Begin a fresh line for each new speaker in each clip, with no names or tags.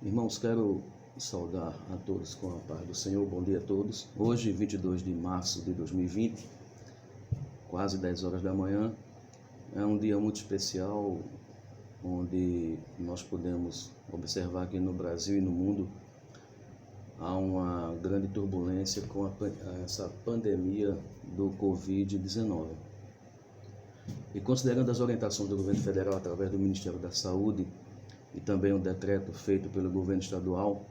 Irmãos, quero saudar a todos com a paz do Senhor. Bom dia a todos. Hoje, 22 de março de 2020, quase 10 horas da manhã, é um dia muito especial, onde nós podemos observar que no Brasil e no mundo há uma grande turbulência com essa pandemia do Covid-19. E considerando as orientações do governo federal através do Ministério da Saúde e também um decreto feito pelo governo estadual,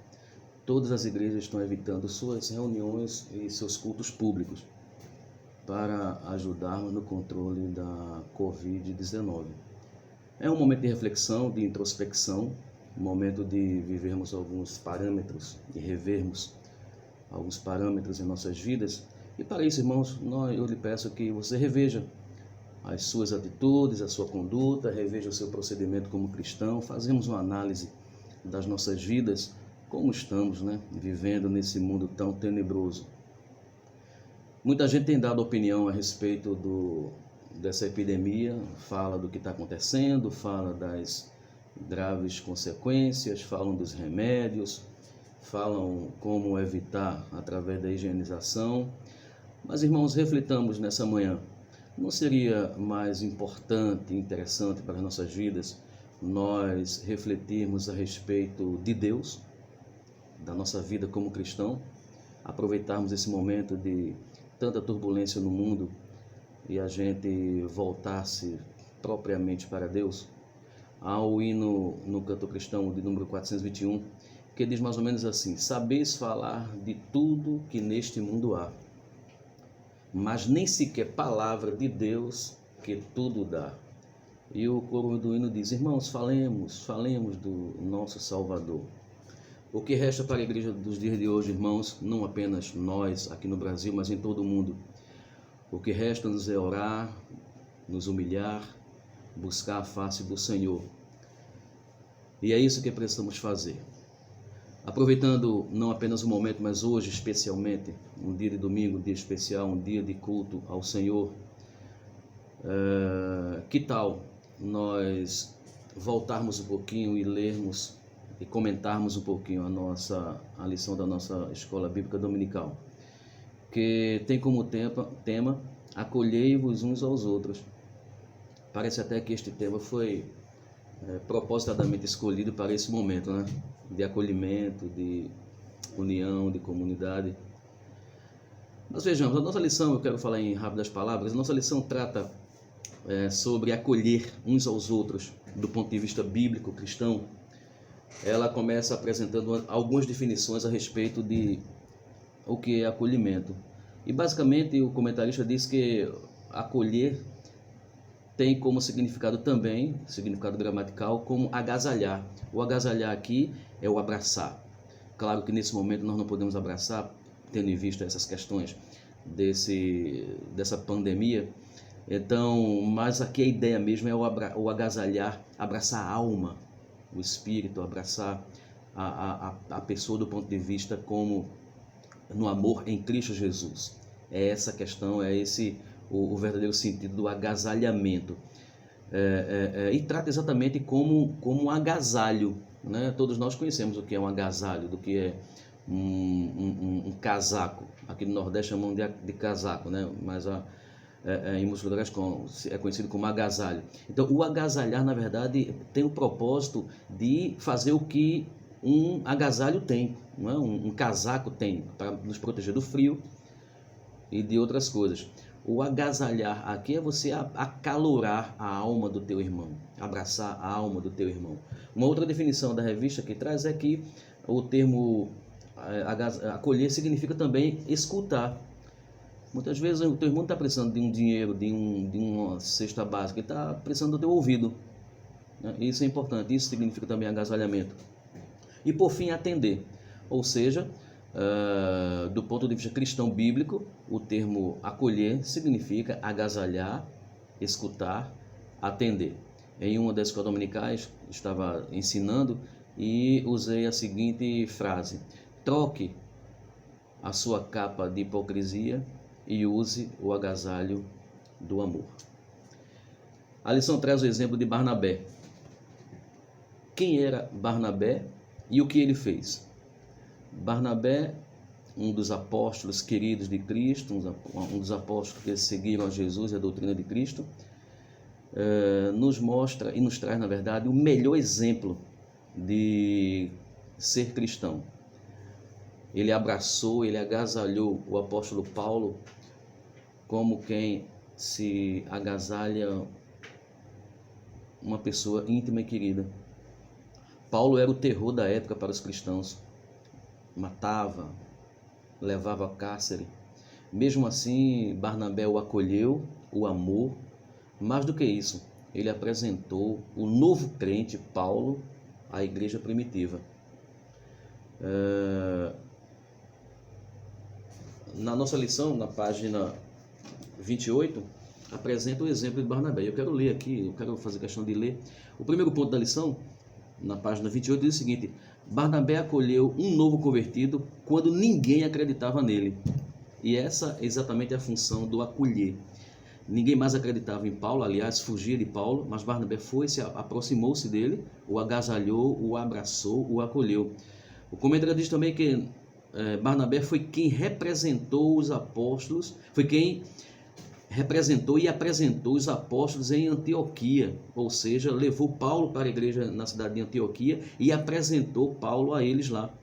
todas as igrejas estão evitando suas reuniões e seus cultos públicos para ajudarmos no controle da Covid-19. É um momento de reflexão, de introspecção, um momento de vivermos alguns parâmetros, de revermos alguns parâmetros em nossas vidas. E para isso, irmãos, eu lhe peço que você reveja as suas atitudes, a sua conduta, reveja o seu procedimento como cristão. Fazemos uma análise das nossas vidas, como estamos, vivendo nesse mundo tão tenebroso. Muita gente tem dado opinião a respeito dessa epidemia, fala do que está acontecendo, fala das graves consequências, falam dos remédios, falam como evitar através da higienização. Mas, irmãos, reflitamos nessa manhã. Não seria mais importante e interessante para as nossas vidas nós refletirmos a respeito de Deus, da nossa vida como cristão, aproveitarmos esse momento de tanta turbulência no mundo e a gente voltar-se propriamente para Deus? Há o hino no canto cristão de número 421, que diz mais ou menos assim: sabeis falar de tudo que neste mundo há, mas nem sequer palavra de Deus que tudo dá. E o coro do hino diz: irmãos, falemos do nosso Salvador. O que resta para a igreja dos dias de hoje, irmãos, não apenas nós aqui no Brasil, mas em todo o mundo, o que resta-nos é orar, nos humilhar, buscar a face do Senhor. E é isso que precisamos fazer. Aproveitando não apenas o momento, mas hoje especialmente, um dia de domingo, um dia especial, um dia de culto ao Senhor, que tal nós voltarmos um pouquinho e lermos e comentarmos um pouquinho a lição da nossa escola bíblica dominical, que tem como tema acolhei-vos uns aos outros. Parece até que este tema foi propositadamente escolhido para esse momento, de acolhimento, de união, de comunidade. Mas vejamos, a nossa lição, eu quero falar em rápidas palavras, a nossa lição trata sobre acolher uns aos outros do ponto de vista bíblico, cristão. Ela começa apresentando algumas definições a respeito de o que é acolhimento. E basicamente o comentarista diz que acolher tem como significado também, significado gramatical, como agasalhar. O agasalhar aqui é o abraçar. Claro que nesse momento nós não podemos abraçar, tendo em vista essas questões dessa pandemia. Então, mas aqui a ideia mesmo é o agasalhar, abraçar a alma, o espírito, abraçar a pessoa do ponto de vista como no amor em Cristo Jesus. É essa questão, é esse o verdadeiro sentido do agasalhamento. E trata exatamente como um agasalho, Todos nós conhecemos o que é um agasalho, do que é um casaco. Aqui no Nordeste chamam de casaco, mas em muitos lugares é conhecido como agasalho. Então, o agasalhar, na verdade, tem o propósito de fazer o que um agasalho tem, um casaco tem, para nos proteger do frio e de outras coisas. O agasalhar aqui é você acalorar a alma do teu irmão, abraçar a alma do teu irmão. Uma outra definição da revista que traz é que o termo acolher significa também escutar. Muitas vezes o teu irmão está precisando de um dinheiro, de uma cesta básica, ele está precisando do teu ouvido. Isso é importante, isso significa também agasalhamento. E por fim, atender, ou seja, do ponto de vista cristão bíblico, o termo acolher significa agasalhar, escutar, atender. Em uma das escolas dominicais, estava ensinando e usei a seguinte frase: troque a sua capa de hipocrisia e use o agasalho do amor. A lição traz o exemplo de Barnabé. Quem era Barnabé? E o que ele fez? Barnabé, um dos apóstolos queridos de Cristo, um dos apóstolos que seguiram a Jesus e a doutrina de Cristo, nos mostra e nos traz, na verdade, o melhor exemplo de ser cristão. Ele abraçou, ele agasalhou o apóstolo Paulo como quem se agasalha uma pessoa íntima e querida. Paulo era o terror da época para os cristãos. Matava, levava a cárcere. Mesmo assim, Barnabé o acolheu, o amou. Mais do que isso, ele apresentou o novo crente, Paulo, à igreja primitiva. Na nossa lição, na página 28, apresenta o exemplo de Barnabé. Eu quero ler aqui, eu quero fazer questão de ler. O primeiro ponto da lição, na página 28, diz o seguinte: Barnabé acolheu um novo convertido quando ninguém acreditava nele. E essa é exatamente a função do acolher. Ninguém mais acreditava em Paulo, aliás, fugia de Paulo, mas Barnabé aproximou-se dele, o agasalhou, o abraçou, o acolheu. O comentário diz também que Barnabé foi quem representou os apóstolos, foi quem representou e apresentou os apóstolos em Antioquia, ou seja, levou Paulo para a igreja na cidade de Antioquia e apresentou Paulo a eles lá.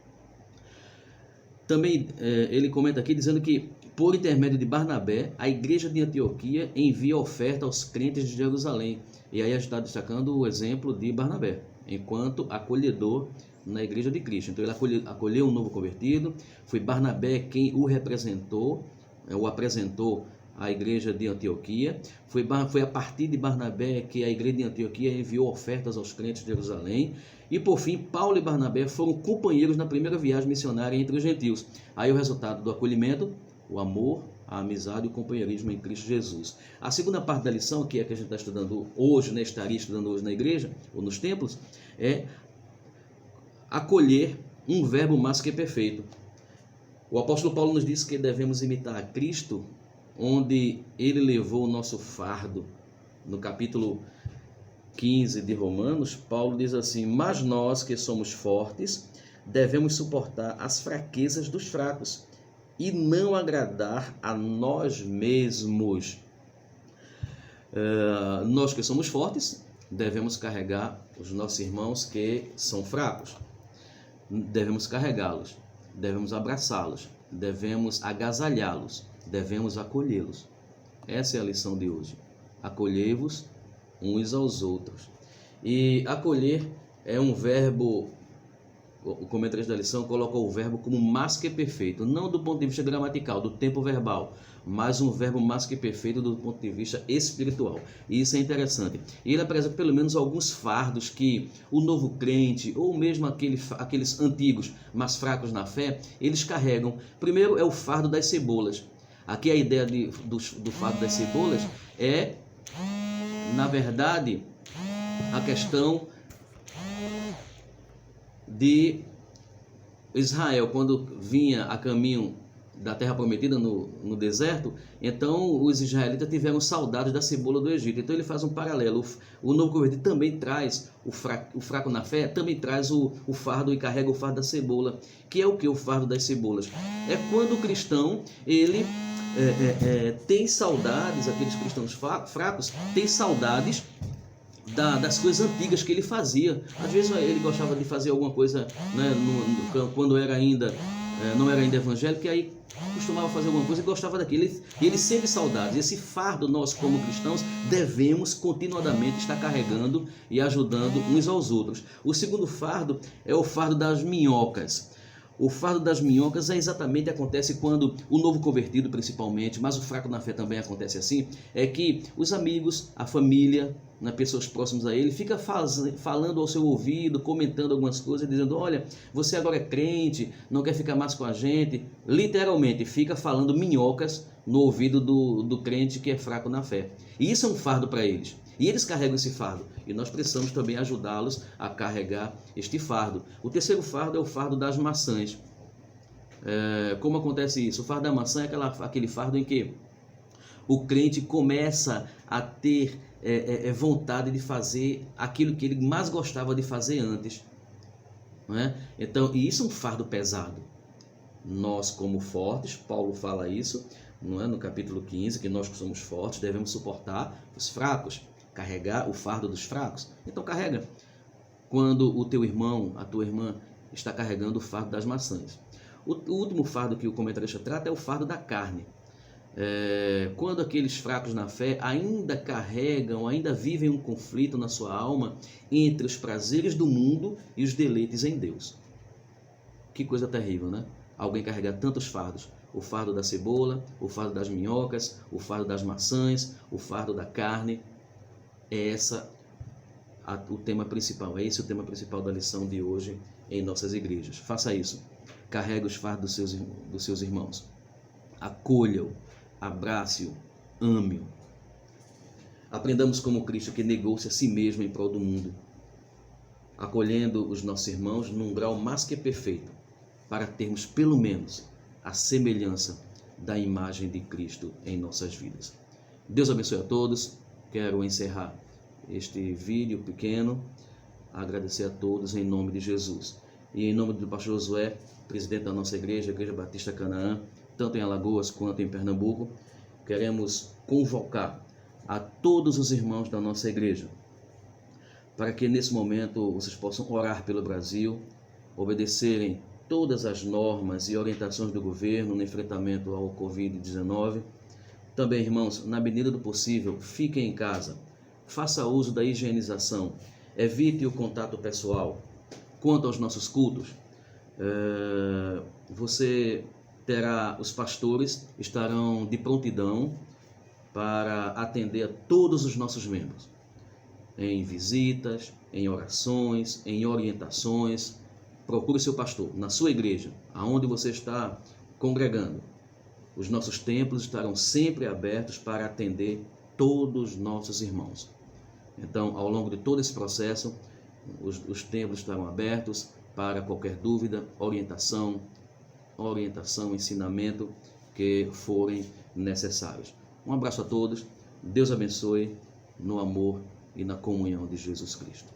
Também ele comenta aqui dizendo que, por intermédio de Barnabé, a igreja de Antioquia envia oferta aos crentes de Jerusalém. E aí a gente está destacando o exemplo de Barnabé, enquanto acolhedor na igreja de Cristo. Então ele acolheu um novo convertido, foi Barnabé quem o representou, o apresentou à igreja de Antioquia. Foi a partir de Barnabé que a igreja de Antioquia enviou ofertas aos crentes de Jerusalém. E por fim, Paulo e Barnabé foram companheiros na primeira viagem missionária entre os gentios. Aí o resultado do acolhimento, o amor, a amizade e o companheirismo em Cristo Jesus. A segunda parte da lição, que é a que a gente está estudando hoje, né, estaria estudando hoje na igreja ou nos templos, é acolher, um verbo mais que perfeito. O apóstolo Paulo nos diz que devemos imitar a Cristo, onde ele levou o nosso fardo. No capítulo 15 de Romanos, Paulo diz assim: mas nós que somos fortes, devemos suportar as fraquezas dos fracos e não agradar a nós mesmos. Nós que somos fortes, devemos carregar os nossos irmãos que são fracos. Devemos carregá-los, devemos abraçá-los, devemos agasalhá-los, devemos acolhê-los. Essa é a lição de hoje. Acolhei-vos uns aos outros. E acolher é um verbo, o comentarista da lição coloca o verbo como mais que perfeito, não do ponto de vista gramatical, do tempo verbal, mas um verbo mais que perfeito do ponto de vista espiritual. E isso é interessante. E ele apresenta pelo menos alguns fardos que o novo crente, ou mesmo aqueles antigos, mais fracos na fé, eles carregam. Primeiro é o fardo das cebolas. Aqui a ideia do fardo das cebolas é, na verdade, a questão de Israel, quando vinha a caminho da terra prometida no deserto, então os israelitas tiveram saudades da cebola do Egito. Então ele faz um paralelo. O novo convertido também traz, o fraco na fé, também traz o fardo e carrega o fardo da cebola. Que é o que? O fardo das cebolas? É quando o cristão, ele tem saudades, aqueles cristãos fracos, tem saudades das coisas antigas que ele fazia. Às vezes ele gostava de fazer alguma coisa, né, quando era ainda, não era ainda evangélico, e aí costumava fazer alguma coisa e gostava daquilo. E ele sente saudades. Esse fardo nós, como cristãos, devemos continuadamente estar carregando e ajudando uns aos outros. O segundo fardo é o fardo das minhocas. O fardo das minhocas acontece quando o novo convertido, principalmente, mas o fraco na fé também acontece assim, é que os amigos, a família, né, pessoas próximas a ele, fica falando ao seu ouvido, comentando algumas coisas, dizendo: olha, você agora é crente, não quer ficar mais com a gente. Literalmente, fica falando minhocas no ouvido do crente que é fraco na fé. E isso é um fardo para eles. E eles carregam esse fardo. E nós precisamos também ajudá-los a carregar este fardo. O terceiro fardo é o fardo das maçãs. Como acontece isso? O fardo da maçã é aquele fardo em que o crente começa a ter vontade de fazer aquilo que ele mais gostava de fazer antes. não é? Então, e isso é um fardo pesado. Nós, como fortes, Paulo fala isso, não é? No capítulo 15, que nós que somos fortes devemos suportar os fracos, carregar o fardo dos fracos. Então carrega. Quando o teu irmão, a tua irmã está carregando o fardo das maçãs. O último fardo que o comentarista trata é o fardo da carne. Quando aqueles fracos na fé ainda carregam, ainda vivem um conflito na sua alma entre os prazeres do mundo e os deleites em Deus. Que coisa terrível, né? Alguém carregar tantos fardos. O fardo da cebola, o fardo das minhocas, o fardo das maçãs, o fardo da carne. É o tema principal. É esse o tema principal da lição de hoje em nossas igrejas. Faça isso. Carregue os fardos dos seus irmãos. Acolha-o. Abrace-o, ame-o. Aprendamos como Cristo, que negou-se a si mesmo em prol do mundo, acolhendo os nossos irmãos num grau mais que perfeito, para termos pelo menos a semelhança da imagem de Cristo em nossas vidas. Deus abençoe a todos. Quero encerrar este vídeo pequeno, agradecer a todos em nome de Jesus. E em nome do pastor Josué, presidente da nossa igreja, Igreja Batista Canaã, tanto em Alagoas quanto em Pernambuco, queremos convocar a todos os irmãos da nossa igreja, para que nesse momento vocês possam orar pelo Brasil, obedecerem todas as normas e orientações do governo no enfrentamento ao Covid-19. Também, irmãos, na medida do possível, fiquem em casa, faça uso da higienização, evite o contato pessoal. Quanto aos nossos cultos, os pastores estarão de prontidão para atender a todos os nossos membros, em visitas, em orações, em orientações. Procure seu pastor na sua igreja, aonde você está congregando. Os nossos templos estarão sempre abertos para atender todos os nossos irmãos. Então, ao longo de todo esse processo, os templos estarão abertos para qualquer dúvida, orientação, ensinamento que forem necessários. Um abraço a todos, Deus abençoe no amor e na comunhão de Jesus Cristo.